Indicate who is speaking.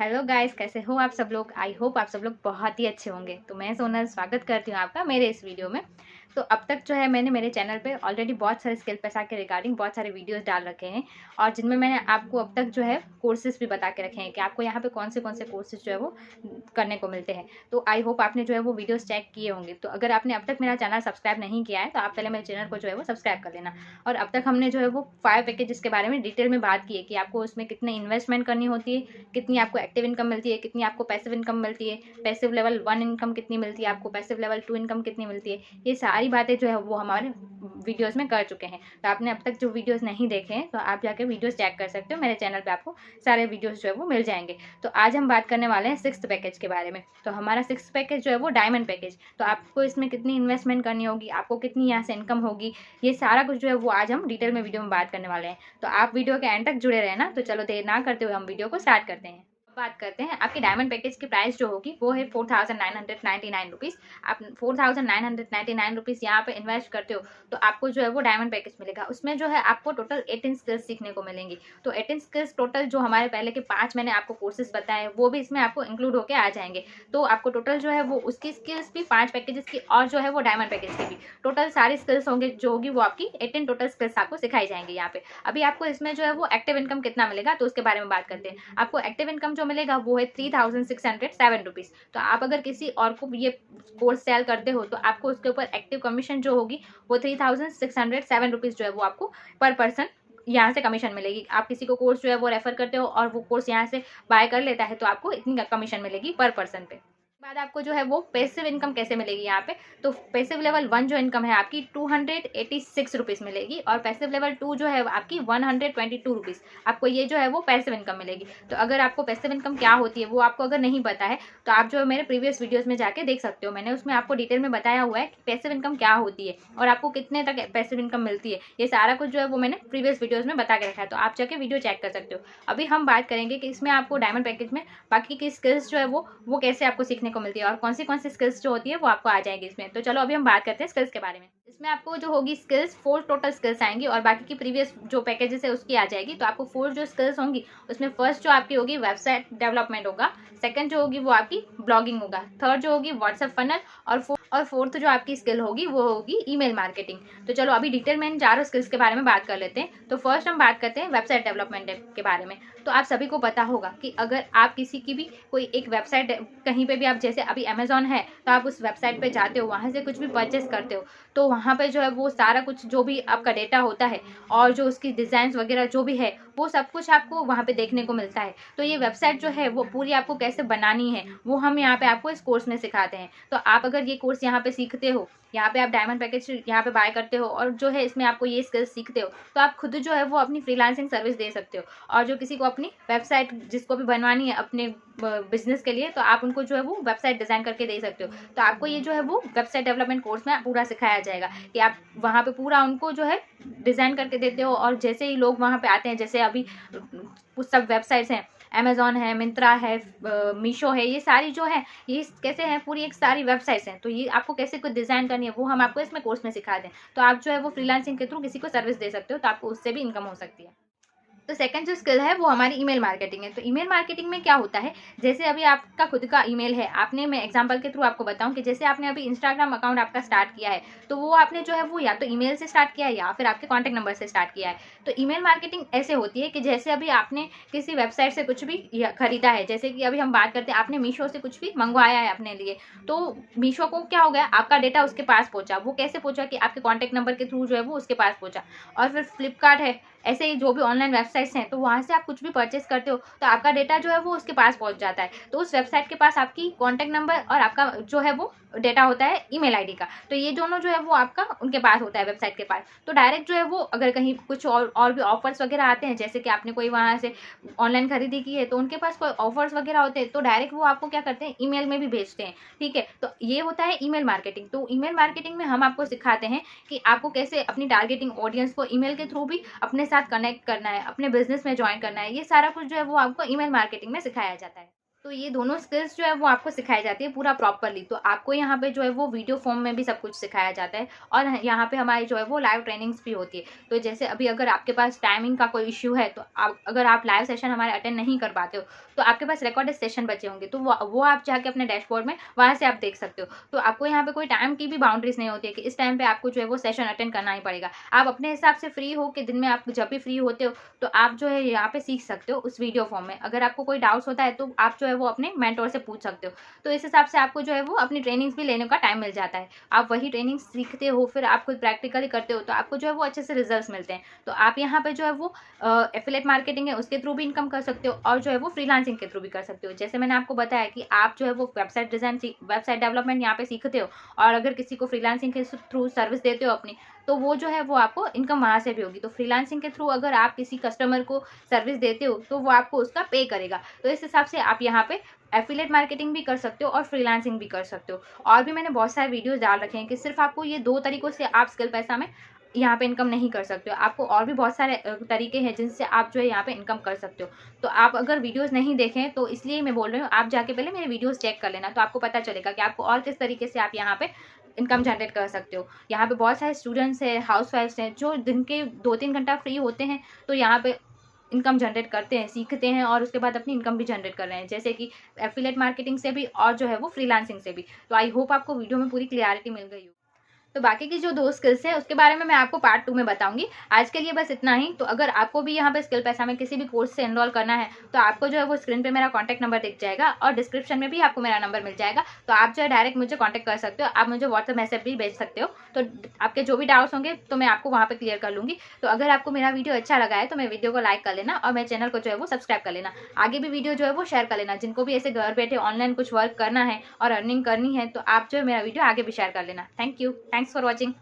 Speaker 1: Hello guys, कैसे हो आप सब लोग। आई होप आप सब लोग बहुत ही अच्छे होंगे। तो मैं सोनल स्वागत करती हूँ आपका मेरे इस वीडियो में। तो अब तक जो है मैंने मेरे चैनल पे ऑलरेडी बहुत सारे स्किल पैसा के रिगार्डिंग बहुत सारे वीडियोस डाल रखे हैं, और जिनमें मैंने आपको अब तक जो है कोर्सेज भी बता के रखे हैं कि आपको यहाँ पे कौन से कोर्सेज जो है वो करने को मिलते हैं। तो आई होप आपने जो है वो वीडियोस चेक किए होंगे। तो अगर आपने अब तक मेरा चैनल सब्सक्राइब नहीं किया है तो आप पहले मेरे चैनल को जो है वो सब्सक्राइब कर लेना। और अब तक हमने जो है वो 5 पैकेजेस के बारे में डिटेल में बात की है कि आपको उसमें कितने इन्वेस्टमेंट करनी होती है, कितनी आपको एक्टिव इनकम मिलती है, कितनी आपको पैसिव इनकम मिलती है, पैसिव लेवल 1 इनकम कितनी मिलती है आपको, पैसिव लेवल 2 इनकम कितनी मिलती है। ये सारी बातें जो है वो हमारे वीडियोस में कर चुके हैं। तो आपने अब तक जो वीडियोस नहीं देखे हैं तो आप जाके वीडियोस चेक कर सकते हो। मेरे चैनल पे आपको सारे वीडियोस जो है वो मिल जाएंगे। तो आज हम बात करने वाले हैं 6th पैकेज के बारे में। तो हमारा 6th पैकेज जो है वो डायमंड पैकेज। तो आपको इसमें कितनी इन्वेस्टमेंट करनी होगी, आपको कितनी यहाँ से इनकम होगी, ये सारा कुछ जो है वो आज हम डिटेल में वीडियो में बात करने वाले हैं। तो आप वीडियो के एंड तक जुड़े रहे ना। तो चलो देर ना करते हुए हम वीडियो को स्टार्ट करते हैं। बात करते हैं आपके डायमंड पैकेज की प्राइस जो होगी वो है 4,999 रुपीज़। आप 4,999 रुपीज़ यहाँ पे इन्वेस्ट करते हो तो आपको जो है वो डायमंड पैकेज मिलेगा। उसमें जो है आपको टोटल 18 स्किल्स सीखने को मिलेंगी। तो 18 स्किल्स टोटल जो हमारे पहले के 5 मैंने आपको कोर्सेज बताए वो भी इसमें आपको इंक्लूड होकर आ जाएंगे। तो आपको टोटल जो है वो उसकी स्किल्स भी 5 पैकेजेस की और जो है वो डायमंड पैकेज की भी टोटल सारी स्किल्स होंगे जो होगी वो आपकी 18 टोटल स्किल्स आपको सिखाई जाएंगी यहाँ पे। अभी आपको इसमें जो है वो एक्टिव इनकम कितना मिलेगा तो उसके बारे में बात करते हैं। आपको एक्टिव इनकम जो मिलेगा वो है 3,607 रुपीज़। तो आप अगर किसी और को ये कोर्स सेल करते हो तो आपको उसके ऊपर एक्टिव कमीशन जो होगी वो 3,607 रुपीज़ जो है वो आपको पर पर्सन यहाँ से कमीशन मिलेगी। आप किसी को कोर्स जो है वो रेफर करते हो और वो कोर्स यहाँ से बाय कर लेता है तो आपको इतनी कमीशन मिलेगी पर पर्सन पे। बाद आपको जो है वो पैसिव इनकम कैसे मिलेगी यहाँ पे। तो पैसिव लेवल 1 जो इनकम है आपकी 286 रुपीज़ मिलेगी, और पैसिव लेवल 2 जो है आपकी 122 रुपीज़। आपको ये जो है वो पैसिव इनकम मिलेगी। तो अगर आपको पैसिव इनकम क्या होती है वो आपको अगर नहीं पता है तो आप जो है मेरे प्रीवियस वीडियोज़ में जाके देख सकते हो। मैंने उसमें आपको डिटेल में बताया हुआ है कि पैसिव इनकम क्या होती है और आपको कितने तक पैसिव इनकम मिलती है। ये सारा कुछ जो है वो मैंने प्रीवियस वीडियोज़ में बता के रखा है, तो आप जाके वीडियो चेक कर सकते हो। अभी हम बात करेंगे कि इसमें आपको डायमंड पैकेज में बाकी की स्किल्स जो है वो कैसे आपको सीखने को मिलती है और कौन सी स्किल्स जो होती है वो आपको आ जाएगी इसमें। तो चलो अभी हम बात करते हैं स्किल्स के बारे में। इसमें आपको जो होगी स्किल्स 4 टोटल स्किल्स आएंगी और बाकी की प्रीवियस जो पैकेजेस है उसकी आ जाएगी। तो आपको 4 जो स्किल्स होंगी उसमें फर्स्ट जो आपकी होगी वेबसाइट डेवलपमेंट होगा, सेकंड जो होगी वो आपकी ब्लॉगिंग होगा, थर्ड जो होगी व्हाट्सएप फनल, और फोर्थ जो आपकी स्किल होगी वो होगी ईमेल मार्केटिंग। तो चलो अभी डिटेल में इन चारों स्किल्स के बारे में बात कर लेते हैं। तो फर्स्ट हम बात करते हैं वेबसाइट डेवलपमेंट के बारे में। तो आप सभी को पता होगा कि अगर आप किसी की भी कोई एक वेबसाइट कहीं पे भी, आप जैसे अभी अमेजॉन है तो आप उस वेबसाइट पे जाते हो, वहाँ से कुछ भी परचेस करते हो तो वहाँ पे जो है वो सारा कुछ जो भी आपका डेटा होता है और जो उसकी डिज़ाइंस वगैरह जो भी है वो सब कुछ आपको वहाँ पे देखने को मिलता है। तो ये वेबसाइट जो है वो पूरी आपको कैसे बनानी है वो हम यहाँ पे आपको इस कोर्स में सिखाते हैं। तो आप अगर ये कोर्स यहाँ पे सीखते हो, यहाँ पे आप डायमंड पैकेज यहाँ पे बाय करते हो और जो है इसमें आपको ये स्किल्स सीखते हो तो आप खुद जो है वो अपनी फ्रीलांसिंग सर्विस दे सकते हो। और जो किसी को अपनी वेबसाइट जिसको भी बनवानी है अपने बिजनेस के लिए तो आप उनको जो है वो वेबसाइट डिज़ाइन करके दे सकते हो। तो आपको ये जो है वो वेबसाइट डेवलपमेंट कोर्स में पूरा सिखाया जाएगा कि आप वहाँ पे पूरा उनको जो है डिज़ाइन करके देते हो। और जैसे ही लोग वहाँ पे आते हैं, जैसे अभी कुछ सब वेबसाइट्स हैं, अमेजॉन है, मिंत्रा है, मीशो है, ये सारी जो है ये कैसे हैं, पूरी एक सारी वेबसाइट्स हैं। तो ये आपको कैसे कुछ डिज़ाइन करनी है वो हम आपको इसमें कोर्स में सिखा दें। तो आप जो है वो फ्रीलांसिंग के थ्रू किसी को सर्विस दे सकते हो तो आपको उससे भी इनकम हो सकती है। तो सेकंड जो स्किल है वो हमारी ईमेल मार्केटिंग है। तो ईमेल मार्केटिंग में क्या होता है, जैसे अभी आपका खुद का ईमेल है, आपने, मैं एग्जांपल के थ्रू आपको बताऊं कि जैसे आपने अभी इंस्टाग्राम अकाउंट आपका स्टार्ट किया है तो वो आपने जो है वो या तो ईमेल से स्टार्ट किया है या फिर आपके कॉन्टैक्ट नंबर से स्टार्ट किया है। तो ईमेल मार्केटिंग ऐसे होती है कि जैसे अभी आपने किसी वेबसाइट से कुछ भी खरीदा है, जैसे कि अभी हम बात करते हैं आपने मीशो से कुछ भी मंगवाया है अपने लिए, तो मीशो को क्या हो गया, आपका डेटा उसके पास पहुंचा। वो कैसे पहुंचा कि आपके कॉन्टैक्ट नंबर के थ्रू जो है वो उसके पास पहुंचा। और फिर फ्लिपकार्ट है, ऐसे ही जो भी ऑनलाइन वेबसाइट्स हैं तो वहाँ से आप कुछ भी परचेस करते हो तो आपका डेटा जो है वो उसके पास पहुँच जाता है। तो उस वेबसाइट के पास आपकी कॉन्टैक्ट नंबर और आपका जो है वो डेटा होता है ईमेल आईडी का। तो ये दोनों जो है वो आपका उनके पास होता है, वेबसाइट के पास। तो डायरेक्ट जो है वो अगर कहीं कुछ और भी ऑफर्स वगैरह आते हैं, जैसे कि आपने कोई वहाँ से ऑनलाइन खरीदी की है तो उनके पास कोई ऑफर्स वगैरह होते हैं तो डायरेक्ट वो आपको क्या करते हैं, ईमेल में भी भेजते हैं। ठीक है, तो ये होता है ईमेल मार्केटिंग। तो ईमेल मार्केटिंग में हम आपको सिखाते हैं कि आपको कैसे अपनी टारगेटिंग ऑडियंस को ईमेल के थ्रू भी अपने साथ कनेक्ट करना है, अपने बिजनेस में ज्वाइन करना है। ये सारा कुछ जो है वो आपको ईमेल मार्केटिंग में सिखाया जाता है। तो ये दोनों स्किल्स जो है वो आपको सिखाई जाती है पूरा प्रॉपरली। तो आपको यहाँ पे जो है वो वीडियो फॉर्म में भी सब कुछ सिखाया जाता है, और यहाँ पे हमारी जो है वो लाइव ट्रेनिंग्स भी होती है। तो जैसे अभी अगर आपके पास टाइमिंग का कोई इश्यू है, तो अगर आप लाइव सेशन हमारे अटेंड नहीं कर पाते हो, तो आपके पास रिकॉर्डेड सेशन बचे होंगे, तो वो आप जाके अपने डैशबोर्ड में वहाँ से आप देख सकते हो। तो आपको यहाँ पे कोई टाइम की भी बाउंड्रीज नहीं होती है कि इस टाइम पे आपको जो है वो सेशन अटेंड करना ही पड़ेगा। आप अपने हिसाब से फ्री हो कि दिन में आप जब भी फ्री होते हो, तो आप जो है यहाँ पे सीख सकते हो उस वीडियो फॉर्म में। अगर आपको कोई डाउट्स होता है, तो आप जो है वो अपने मेंटोर से पूछ सकते हो। तो इस हिसाब से आपको जो है वो अपनी ट्रेनिंग्स भी लेने का टाइम मिल जाता है। आप वही ट्रेनिंग सीखते हो, फिर आप खुद प्रैक्टिकली करते हो, तो आपको जो है वो अच्छे से रिजल्ट्स मिलते हैं। तो आप यहाँ पे जो है वो एफिलिएट मार्केटिंग है उसके थ्रू भी इनकम कर सकते हो, और जो है वो फ्रीलांसिंग के थ्रू भी कर सकते हो। जैसे मैंने आपको बताया कि आप जो है वो वेबसाइट डिजाइन, वेबसाइट डेवलपमेंट यहाँ पे सीखते हो, और अगर किसी को फ्रीलांसिंग के थ्रू सर्विस देते हो अपनी, तो वो जो है वो आपको इनकम वहाँ से भी होगी। तो फ्रीलांसिंग के थ्रू अगर आप किसी कस्टमर को सर्विस देते हो, तो वो आपको उसका पे करेगा। तो इस हिसाब से आप यहाँ पे एफिलिएट मार्केटिंग भी कर सकते हो और फ्रीलांसिंग भी कर सकते हो। और भी मैंने बहुत सारे वीडियोस डाल रखे हैं कि सिर्फ आपको ये 2 तरीकों से आप स्किल पैसा में यहाँ पे इनकम नहीं कर सकते हो। आपको और भी बहुत सारे तरीके हैं जिनसे आप जो है यहाँ पे इनकम कर सकते हो। तो आप अगर वीडियोस नहीं देखें, तो इसलिए मैं बोल रही हूँ, आप जाके पहले मेरे वीडियोस चेक कर लेना, तो आपको पता चलेगा कि आपको और किस तरीके से आप यहाँ पे इनकम जनरेट कर सकते हो। यहाँ पे बहुत सारे स्टूडेंट्स हैं, हाउसवाइफ्स हैं, जो दिन के 2-3 घंटा फ्री होते हैं, तो यहाँ पे इनकम जनरेट करते हैं, सीखते हैं, और उसके बाद अपनी इनकम भी जनरेट कर रहे हैं, जैसे कि एफिलिएट मार्केटिंग से भी और जो है वो फ्रीलांसिंग से भी। तो आई होप आपको वीडियो में पूरी क्लियरिटी मिल गई हो। तो बाकी की जो 2 स्किल्स है उसके बारे में मैं आपको पार्ट 2 में बताऊंगी। आज के लिए बस इतना ही। तो अगर आपको भी यहाँ पे स्किल पैसा में किसी भी कोर्स से एनरोल करना है, तो आपको जो है वो स्क्रीन पे मेरा कॉन्टैक्ट नंबर दिख जाएगा, और डिस्क्रिप्शन में भी आपको मेरा नंबर मिल जाएगा। तो आप जो है डायरेक्ट मुझे कॉन्टैक्ट कर सकते हो, आप मुझे व्हाट्सएप मैसेज भी भेज सकते हो। तो आपके जो भी डाउट्स होंगे तो मैं आपको वहाँ पर क्लियर कर लूँगी। तो अगर आपको मेरा वीडियो अच्छा लगा है, तो मेरे वीडियो को लाइक कर लेना, और मेरे चैनल को जो है वो सब्सक्राइब कर लेना। आगे भी वीडियो जो है वो शेयर कर लेना। जिनको भी ऐसे घर बैठे ऑनलाइन कुछ वर्क करना है और अर्निंग करनी है, तो आप जो है मेरा वीडियो आगे भी शेयर कर लेना। Thanks for watching.